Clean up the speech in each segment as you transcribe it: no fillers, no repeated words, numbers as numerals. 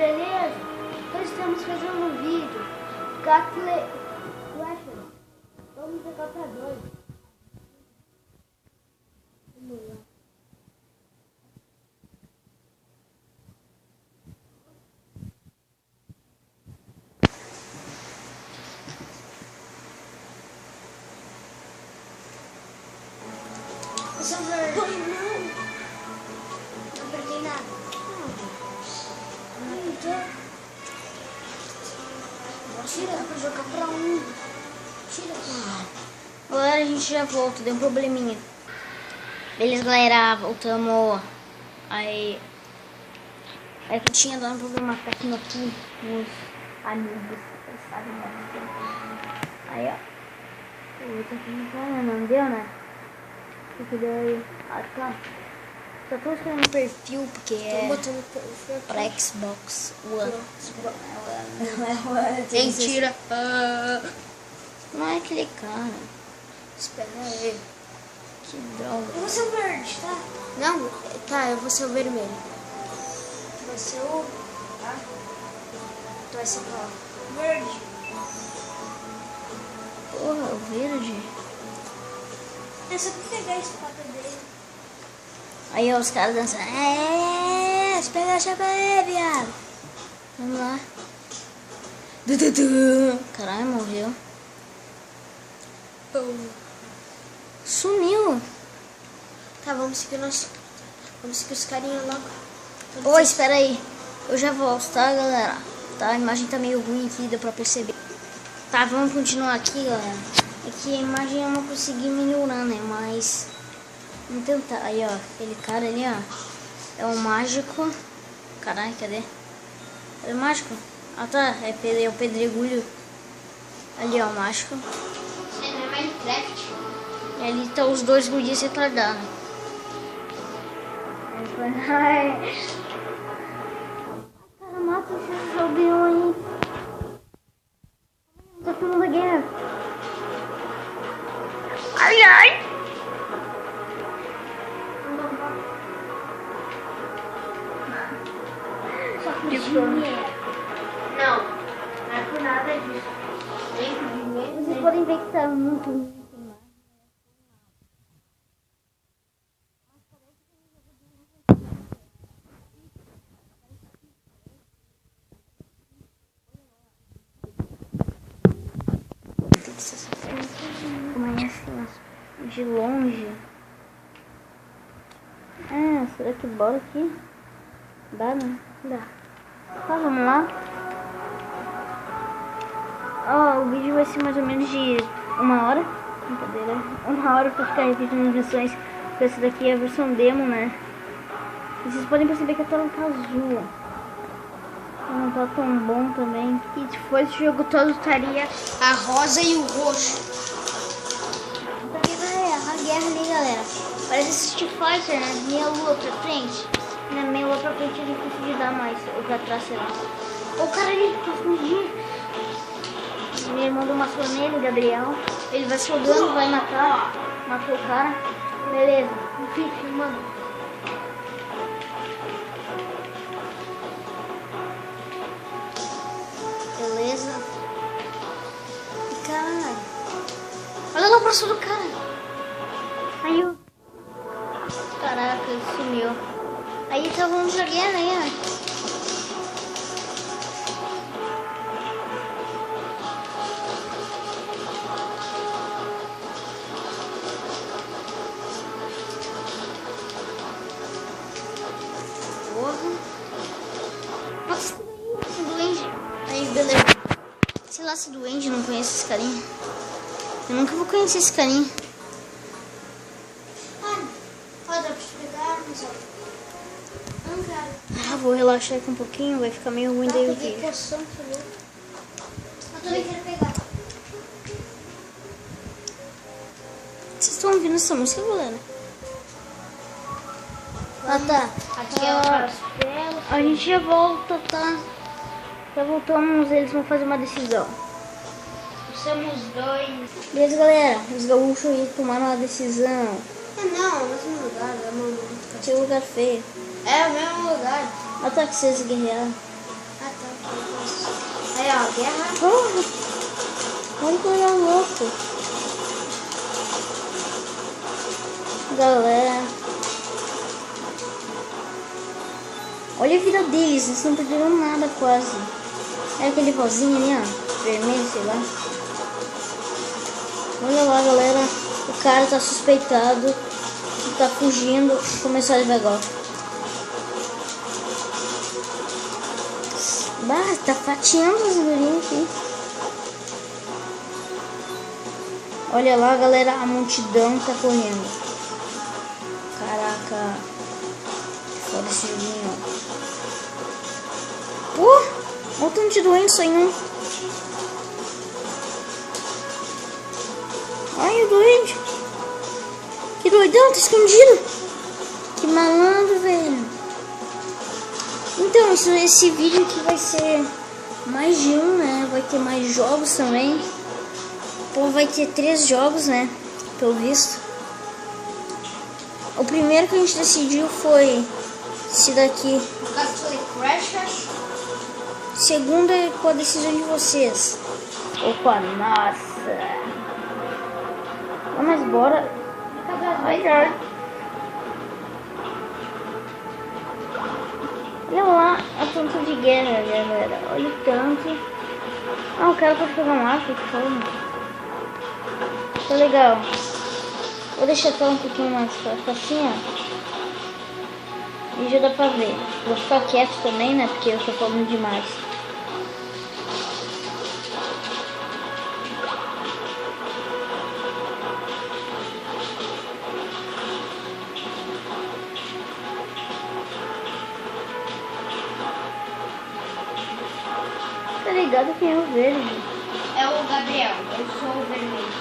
beleza? Nós estamos fazendo um vídeo. Gatle... Vamos jogar pra dois. Vamos lá. Não apertei nada. Tira, dá pra jogar pra um. Tira. Agora a gente já volta, deu um probleminha. Beleza, galera, voltamos. Aí que tinha dado um problema técnico aqui nos amigos. Vocês sabem, né? Aí, ó. O outro aqui não deu, né? O que deu aí? Ah, tá. Só tô escrevendo no perfil porque é pra Xbox One. Mentira. Não é aquele cara. Espera aí. Que droga. Eu vou ser o verde, tá? Não, tá, eu vou ser o vermelho. Tu vai ser o... Tá? Tu vai ser qual? Verde. Porra, o verde. É só pra pegar a espada dele. Aí ó, os caras dançando. Pega a chapa aí, viado. Vamos lá. Caralho, morreu. Sumiu. Tá, vamos seguir os carinha logo. Ô, espera aí. Eu já volto, tá, galera? Tá, a imagem tá meio ruim aqui, deu pra perceber. Tá, vamos continuar aqui, galera. É que a imagem eu não consegui melhorar, né? Mas... vamos tentar. Aí, ó. Aquele cara ali, ó. É o mágico. Caralho, cadê? É o mágico? Ah, tá. É o pedregulho. Ali, ó, o mágico. Isso aí não é Minecraft. E ali tá os dois gordinhos retardados. Ai. Cara, mata esse joguinho aí. Tá filmando a guerra. Ai, ai. Só por dinheiro. Não é por nada disso. Nem por dinheiro. Vocês podem ver que tá muito ruim. Conhece de longe. Será que bora aqui? Dá, né? Dá. Tá, vamos lá. Ó, o vídeo vai ser mais ou menos de 1 hora. Brincadeira. 1 hora pra ficar repetindo versões. Porque essa daqui é a versão demo, né? E vocês podem perceber que a tela tá azul. Não tá tão bom também. E se fosse o jogo todo, estaria A rosa e o roxo. porque é a guerra ali, galera. Parece Street Fighter, né? Meia lua pra frente. Na meia lua pra frente é difícil de dar mais. Ou pra trás, sei lá. O cara ali tá fugindo. Meu irmão deu uma surra nele, Gabriel. Ele vai jogando, vai matar. Matou o cara. Beleza. Fica filmando. Beleza. Caralho. Olha lá o braço do cara. Aí o... Caraca, ele sumiu. Aí tá vamos jogando aí, ó. Nossa, esse doente. Aí, beleza. Sei lá se doente, não conheço esse carinha. Eu nunca vou conhecer esse carinha. Dá pra te pegar, mas ó. Não quero. Vou relaxar aqui um pouquinho, vai ficar meio ruim daí o Peguei vídeo. poção, falou. Eu também quero pegar. Vocês estão ouvindo essa música, galera? Ah, tá. Aqui é o castelo. A gente já volta, tá? Já voltamos, eles vão fazer uma decisão. Somos dois. Beleza, galera? Os gaúchos aí tomaram uma decisão. Não, é o mesmo lugar. É o mesmo Que lugar feio. É o mesmo lugar. Ah, tá, que vocês guerrearam. Olha, ó, guerra. Porra! Olha que legal louco. Galera. Olha a vida deles, eles não perderam nada quase. É aquele rosinho ali, ó. Vermelho, sei lá. Olha lá, galera. O cara tá suspeitado. Tá fugindo. Começou a levar golpe. Bah, tá fatiando os gurinhos aqui. Olha lá, galera. A multidão tá correndo. Caraca. Foda esse joguinho, ó. Pô, olha o tanto de doença em um. Ai, o doente. Que doidão, tá escondido. Que malandro, velho. Então, esse vídeo aqui vai ser mais de um, né? Vai ter mais jogos também. Pô, vai ter 3 jogos, né? Pelo visto. O primeiro que a gente decidiu foi esse daqui. Castle Crashers. Segundo é com a decisão de vocês. Opa, nossa. Mas bora. Ai, ai. Olha lá a tanto de guerra, galera. Olha o tanto. Ah, o cara pode pegar um arco, que forma. Tá legal. Vou deixar até um pouquinho mais pra ficar assim, ó. E já dá pra ver. Vou ficar quieto também, né? Porque eu tô falando demais. Tá ligado quem é o verde? É o Gabriel, eu sou o vermelho.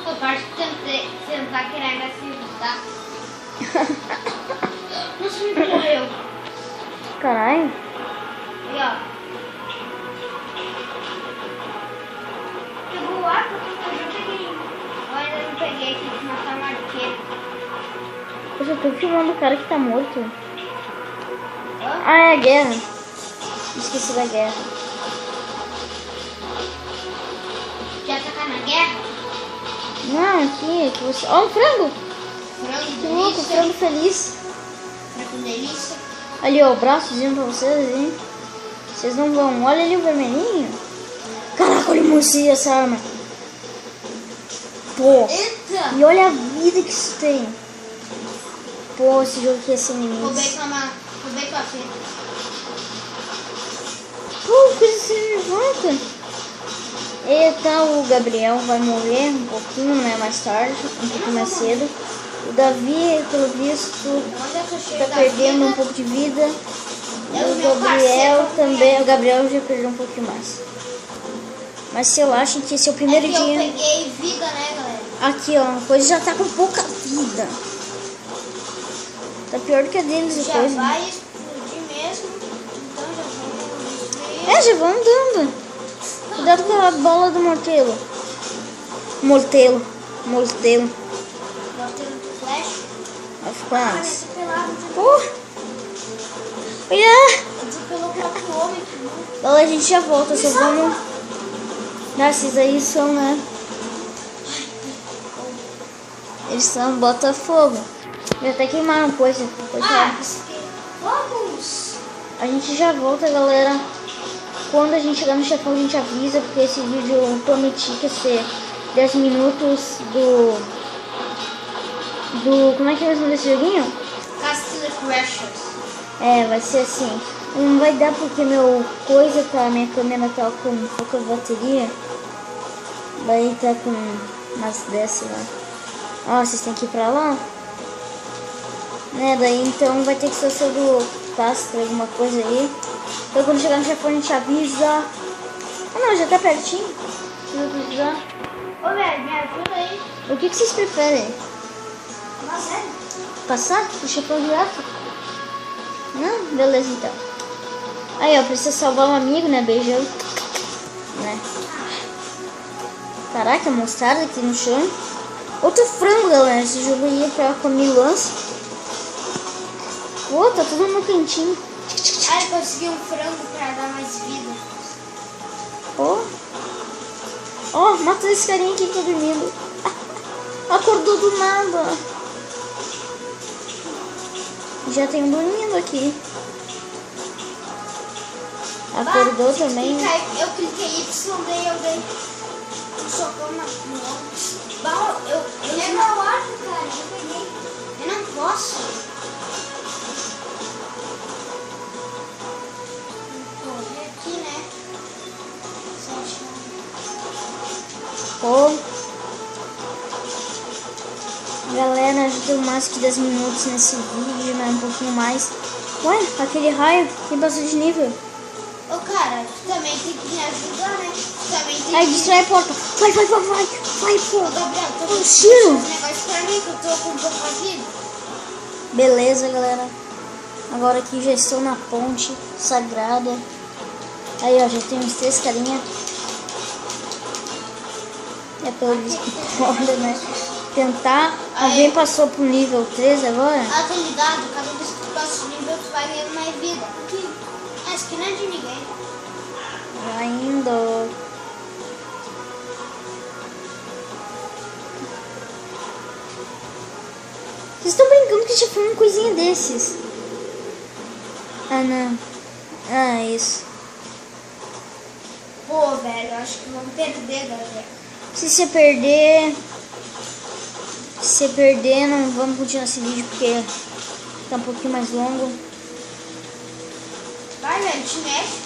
Só parte de tentar querer me acertar. Nossa, me morreu. Caralho. E ó. Pegou o arco, eu já peguei. Eu ainda não peguei, tem que matar o arqueiro. Eu só tô filmando o cara que tá morto. Hã? Ah, é a guerra. Esqueci da guerra. Já tá na guerra? Não, aqui, que você... Ó, um frango! Frango Que louco, delícia. frango feliz. Frango delícia. Ali, ó, o braço dizendo pra vocês, hein? Vocês não vão. Olha ali o vermelhinho. Caraca, olha o morcego essa arma. Pô. Eita! E olha a vida que isso tem. Pô, esse jogo aqui é sem limites. Roubei com a fita. Pô, coisa se levanta. Eita, o Gabriel vai morrer um pouquinho, né? Mais tarde, um pouquinho mais cedo. O Davi, pelo visto, Onde é que eu chego tá da perdendo um vida? pouco de vida. É o O meu Gabriel parceiro também. O Gabriel já perdeu um pouquinho mais. Mas se eu acho que esse é o primeiro é que dia. eu peguei vida, né, galera? Aqui, ó, a coisa já tá com pouca vida. Tá pior do que a deles, a Já coisa. vai explodir mesmo. Então já vamos destruir. É, já vão andando. Cuidado com a bola do mortelo. Mortelo. Mortelo do flash. Of Ah, me course. atropelaram. Olha! Atropelou o próprio homem. Agora a gente já volta, só vamos... Esses aí são, né? Eles são Botafogo. Já até queimaram coisa. Ah, vamos! A gente já volta, galera. Quando a gente chegar no chefão, a gente avisa, porque esse vídeo eu prometi que ia ser 10 minutos do... Como é que é o nome desse joguinho? Castle Crashers. É, vai ser assim. Não vai dar porque minha câmera tá com pouca bateria. Daí tá com umas dessas lá. Ó, vocês têm que ir pra lá. Né, daí então vai ter que ser do Castro, alguma coisa aí. Então quando chegar no chefão a gente avisa. Ah não, já tá pertinho. Se eu precisar. Ô, velho, me ajuda aí. O que vocês preferem? Mas sério? Passar o chefão direto? Não? Beleza então. Aí ó, precisa salvar um amigo, né? Beijão. Né? Caraca, mostarda aqui no chão. Outro frango, galera. Esse jogo aí é pra comer lança. Pô, tá tudo no cantinho. Ai, consegui um frango pra dar mais vida. Ó, mata esse carinha aqui que tá dormindo. Acordou do nada. Já tem um dormindo aqui. Acordou também. Eu cliquei Y, daí eu dei um socão no ombro. Ele é meu arco, cara. Eu peguei. Eu não posso. Vou correr aqui, né? Galera, já deu mais que 10 minutos nesse vídeo, mas um pouquinho mais. Ué, aquele raio tem bastante nível. Ô, cara, tu também tem que me ajudar, né? Tu também tem Aí que... destrói a porta. Vai, pô. Ô, Gabriel, tu tem que tiro. fazer um negócio pra mim, que eu tô com pouca vida. Beleza, galera. Agora aqui já estou na ponte sagrada. Aí, ó, já tem uns 3 carinha. É pelo visto que pode, né? Tentar. Alguém passou pro nível 3 agora? Aquele dado, cada vez que tu passa o nível, tu vai ganhando mais vida. Aqui. Essa aqui não é de ninguém. Vai indo. Vocês estão brincando que já foi uma coisinha desses? Ah, não. Ah, isso. Pô, velho, eu acho que vamos perder, galera. Se você perder... Se perder, não vamos continuar esse vídeo porque tá um pouquinho mais longo. Vai, velho, te mexe.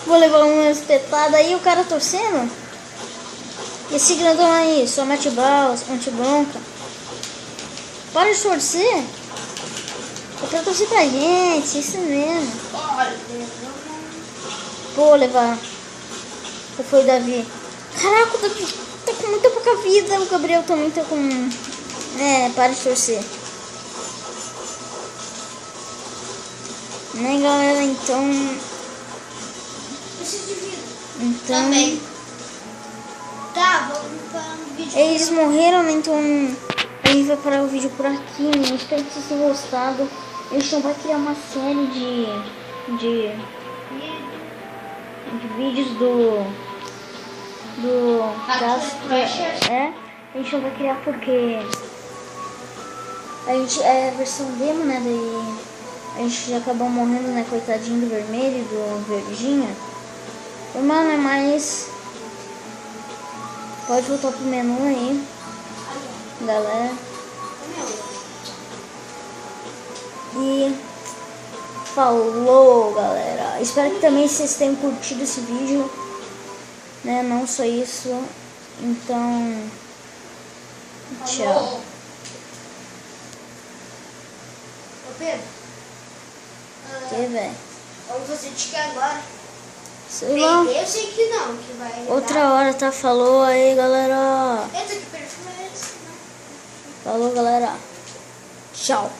Vou levar uma espetada aí, o cara torcendo. E esse grandão aí, só mete balas, anti-bronca. Para de torcer. É pra torcer pra gente, isso mesmo. Vou levar. Ou foi o Davi? Caraca, o Davi tá com muita pouca vida. O Gabriel também tá com... para de torcer. Né, galera? Então... Preciso de vida. Então... Também. Tá, vamos para um vídeo. Eles morreram, né? Então a gente vai parar o vídeo por aqui, né? Espero que vocês tenham gostado. A gente vai criar uma série de vídeos do a gente não vai criar porque a gente é a versão demo, né? Daí a gente já acabou morrendo, né? Coitadinho do vermelho e do verdinho. Mano, é mais... Pode voltar pro menu aí, galera. E falou, galera. Espero que também vocês tenham curtido esse vídeo, né? Não só isso. Então, tchau. Ô, Pedro. Que, velho? Vamos fazer tique agora. Sei lá. Eu sei que não, que vai... Outra hora, tá? Falou aí, galera. Esse aqui perfume é esse, não? Falou, galera. Tchau.